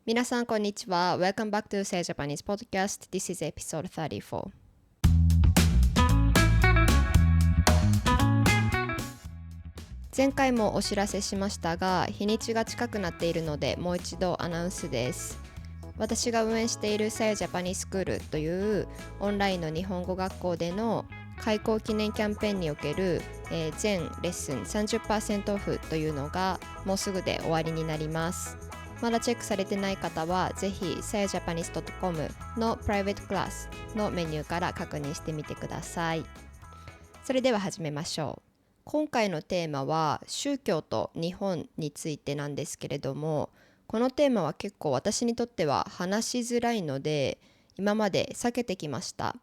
皆さんこんにちは。Welcome back to Say Japanese Podcast. This is ep.34. 前回もお知らせしましたが、日にちが近くなっているのでもう一度アナウンスです。私が運営している Say Japanese School というオンラインの日本語学校での開校記念キャンペーンにおける、全レッスン 30% オフというのがもうすぐで終わりになります。まだチェックされてない方はぜひ sayjapanese.com のプライベートクラスのメニューから確認してみてください。それでは始めましょう。今回のテーマは宗教と日本についてなんですけれども、このテーマは結構私にとっては話しづらいので今まで避けてきました。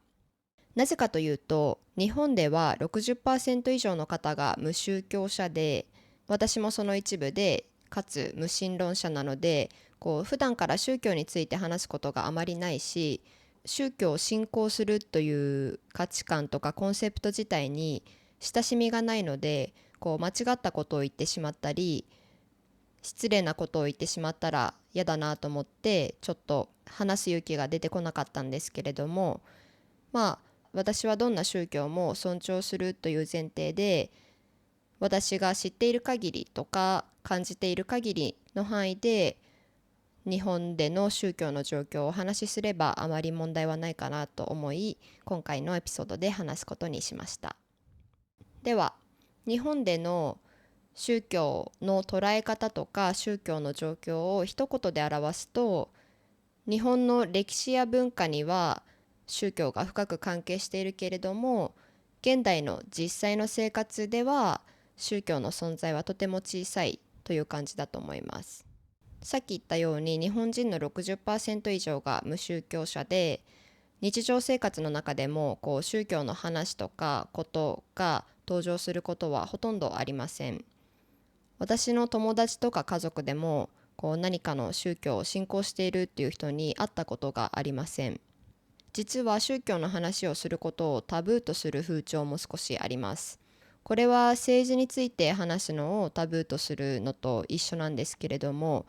なぜかというと、日本では 60% 以上の方が無宗教者で、私もその一部で、かつ無神論者なので、普段から宗教について話すことがあまりないし、宗教を信仰するという価値観とかコンセプト自体に親しみがないので、間違ったことを言ってしまったり、失礼なことを言ってしまったら嫌だなと思って、ちょっと話す勇気が出てこなかったんですけれども、私はどんな宗教も尊重するという前提で、私が知っている限りとか感じている限りの範囲で日本での宗教の状況をお話しすればあまり問題はないかなと思い、今回のエピソードで話すことにしました。では、日本での宗教の捉え方とか宗教の状況を一言で表すと、日本の歴史や文化には宗教が深く関係しているけれども、現代の実際の生活では宗教の存在はとても小さいという感じだと思います。さっき言ったように日本人の 60% 以上が無宗教者で、日常生活の中でも宗教の話とかことが登場することはほとんどありません。私の友達とか家族でも何かの宗教を信仰しているっていう人に会ったことがありません。実は宗教の話をすることをタブーとする風潮も少しあります。これは政治について話すのをタブーとするのと一緒なんですけれども、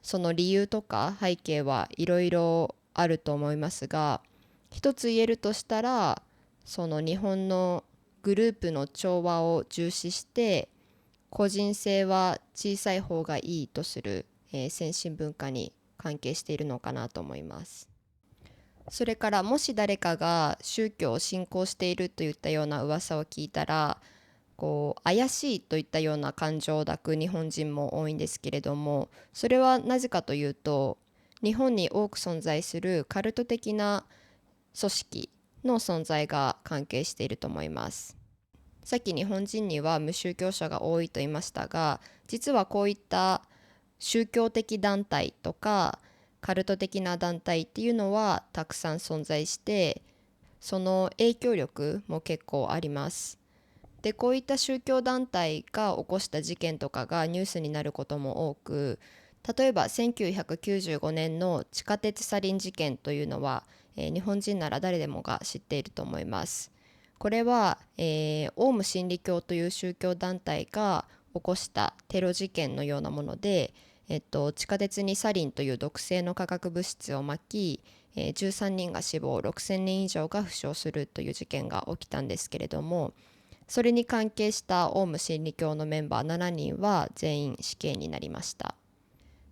その理由とか背景はいろいろあると思いますが、一つ言えるとしたら、その日本のグループの調和を重視して個人性は小さい方がいいとする、先進文化に関係しているのかなと思います。それからもし誰かが宗教を信仰しているといったような噂を聞いたら、怪しいといったような感情を抱く日本人も多いんですけれども、それはなぜかというと、日本に多く存在するカルト的な組織の存在が関係していると思います。さっき日本人には無宗教者が多いと言いましたが、実はこういった宗教的団体とかカルト的な団体っていうのはたくさん存在して、その影響力も結構あります。で、こういった宗教団体が起こした事件とかがニュースになることも多く、例えば1995年の地下鉄サリン事件というのは、日本人なら誰でもが知っていると思います。これは、オウム真理教という宗教団体が起こしたテロ事件のようなもので、地下鉄にサリンという毒性の化学物質をまき、13人が死亡、6000人以上が負傷するという事件が起きたんですけれども、それに関係したオウム真理教のメンバー7人は全員死刑になりました。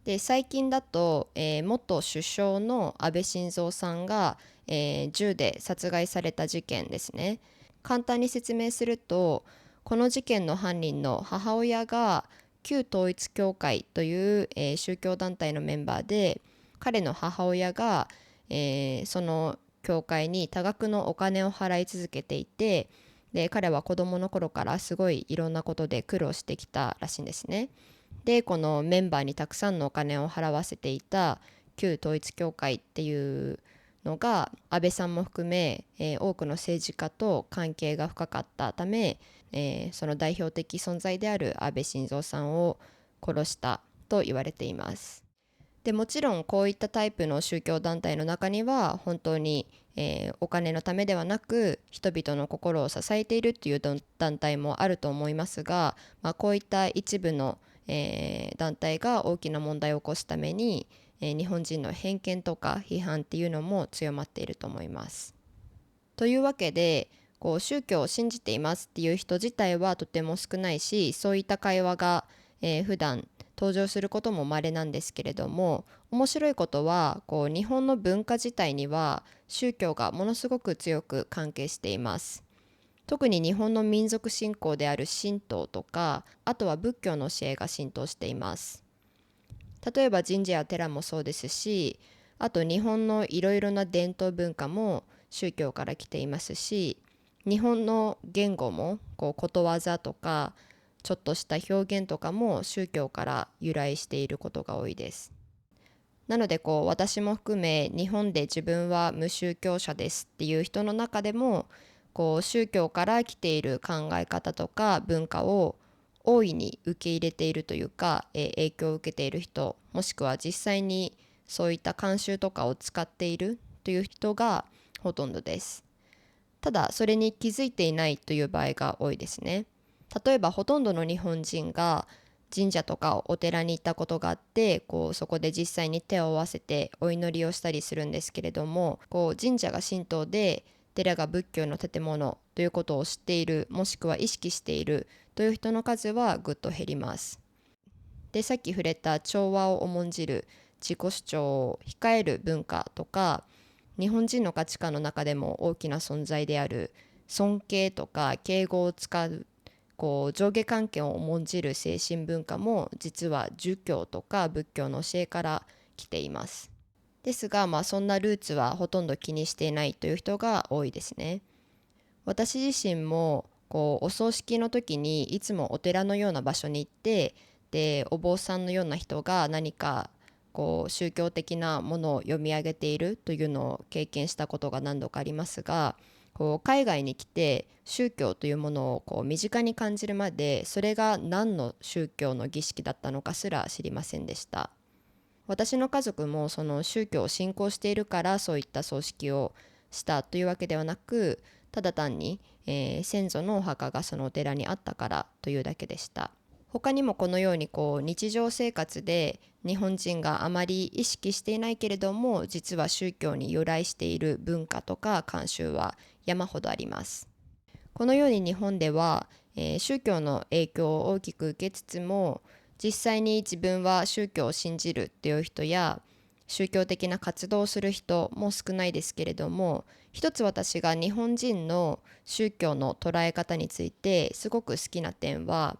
で、最近だと、元首相の安倍晋三さんが、銃で殺害された事件ですね。簡単に説明すると、この事件の犯人の母親が旧統一教会という、宗教団体のメンバーで、彼の母親が、その教会に多額のお金を払い続けていて、で彼は子供の頃からすごいいろんなことで苦労してきたらしいんですね。でこのメンバーにたくさんのお金を払わせていた旧統一教会っていうのが安倍さんも含め、多くの政治家と関係が深かったため、その代表的存在である安倍晋三さんを殺したと言われています。でもちろんこういったタイプの宗教団体の中には本当に、お金のためではなく人々の心を支えているという団体もあると思いますが、こういった一部の、団体が大きな問題を起こすために、日本人の偏見とか批判っていうのも強まっていると思います。というわけで宗教を信じていますっていう人自体はとても少ないし、そういった会話が、普段登場することも稀なんですけれども、面白いことは日本の文化自体には宗教がものすごく強く関係しています。特に日本の民族信仰である神道とか、あとは仏教の教えが浸透しています。例えば神社や寺もそうですし、あと日本のいろいろな伝統文化も宗教から来ていますし、日本の言語もことわざとかちょっとした表現とかも宗教から由来していることが多いです。なので私も含め日本で自分は無宗教者ですっていう人の中でも宗教から来ている考え方とか文化を大いに受け入れているというか、影響を受けている人、もしくは実際にそういった慣習とかを使っているという人がほとんどです。ただそれに気づいていないという場合が多いですね。例えばほとんどの日本人が神社とかお寺に行ったことがあって、そこで実際に手を合わせてお祈りをしたりするんですけれども、神社が神道で寺が仏教の建物ということを知っている、もしくは意識しているという人の数はぐっと減ります。で、さっき触れた調和を重んじる、自己主張を控える文化とか、日本人の価値観の中でも大きな存在である尊敬とか敬語を使う、上下関係を重んじる精神文化も実は儒教とか仏教の教えから来ています。ですが、そんなルーツはほとんど気にしていないという人が多いですね。私自身もお葬式の時にいつもお寺のような場所に行って、でお坊さんのような人が何か宗教的なものを読み上げているというのを経験したことが何度かありますが、海外に来て宗教というものを身近に感じるまで、それが何の宗教の儀式だったのかすら知りませんでした。私の家族もその宗教を信仰しているからそういった葬式をしたというわけではなく、ただ単に、先祖のお墓がそのお寺にあったからというだけでした。他にもこのように日常生活で日本人があまり意識していないけれども実は宗教に由来している文化とか慣習は山ほどあります。このように日本では、宗教の影響を大きく受けつつも、実際に自分は宗教を信じるという人や宗教的な活動をする人も少ないですけれども、一つ私が日本人の宗教の捉え方についてすごく好きな点は、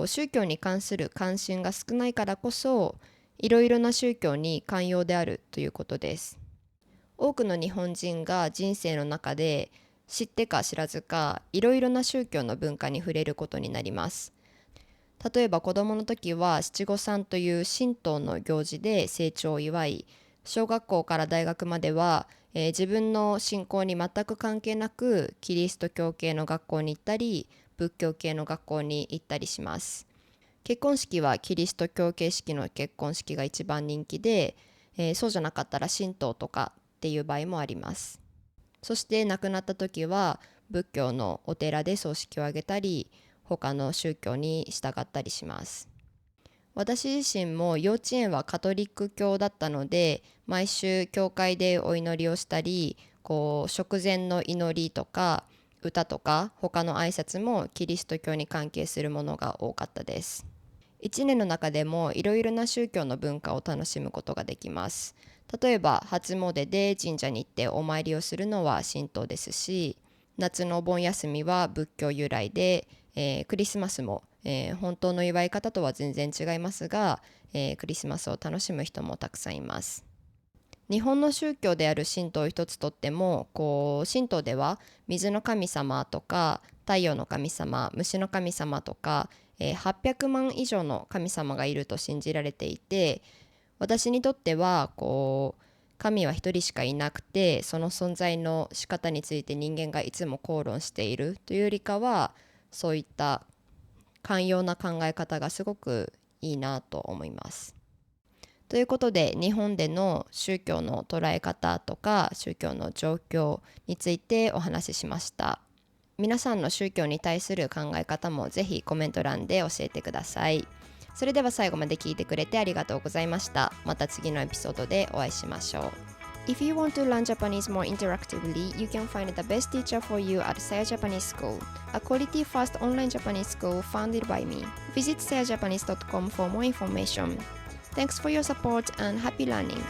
宗教に関する関心が少ないからこそいろいろな宗教に寛容であるということです。多くの日本人が人生の中で知ってか知らずかいろいろな宗教の文化に触れることになります。例えば子供の時は七五三という神道の行事で成長を祝い、小学校から大学までは、自分の信仰に全く関係なくキリスト教系の学校に行ったり仏教系の学校に行ったりします。結婚式はキリスト教形式の結婚式が一番人気で、そうじゃなかったら神道とかっていう場合もあります。そして亡くなった時は仏教のお寺で葬式を挙げたり他の宗教に従ったりします。私自身も幼稚園はカトリック教だったので、毎週教会でお祈りをしたり、食前の祈りとか歌とか他の挨拶もキリスト教に関係するものが多かったです。一年の中でもいろいろな宗教の文化を楽しむことができます。例えば初詣で神社に行ってお参りをするのは神道ですし、夏のお盆休みは仏教由来で、クリスマスも、本当の祝い方とは全然違いますが、クリスマスを楽しむ人もたくさんいます。日本の宗教である神道を一つとっても、神道では水の神様とか太陽の神様、虫の神様とか、800万以上の神様がいると信じられていて、私にとっては神は一人しかいなくて、その存在の仕方について人間がいつも口論しているというよりかは、そういった寛容な考え方がすごくいいなと思います。ということで、日本での宗教の捉え方とか宗教の状況についてお話ししました。皆さんの宗教に対する考え方もぜひコメント欄で教えてください。それでは最後まで聞いてくれてありがとうございました。また次のエピソードでお会いしましょう。If you want to learn Japanese more interactively, you can find the best teacher for you at Saya Japanese School, a quality-first online Japanese school founded by me. Visit sayajapanese.com for more information. Thanks for your support and happy learning!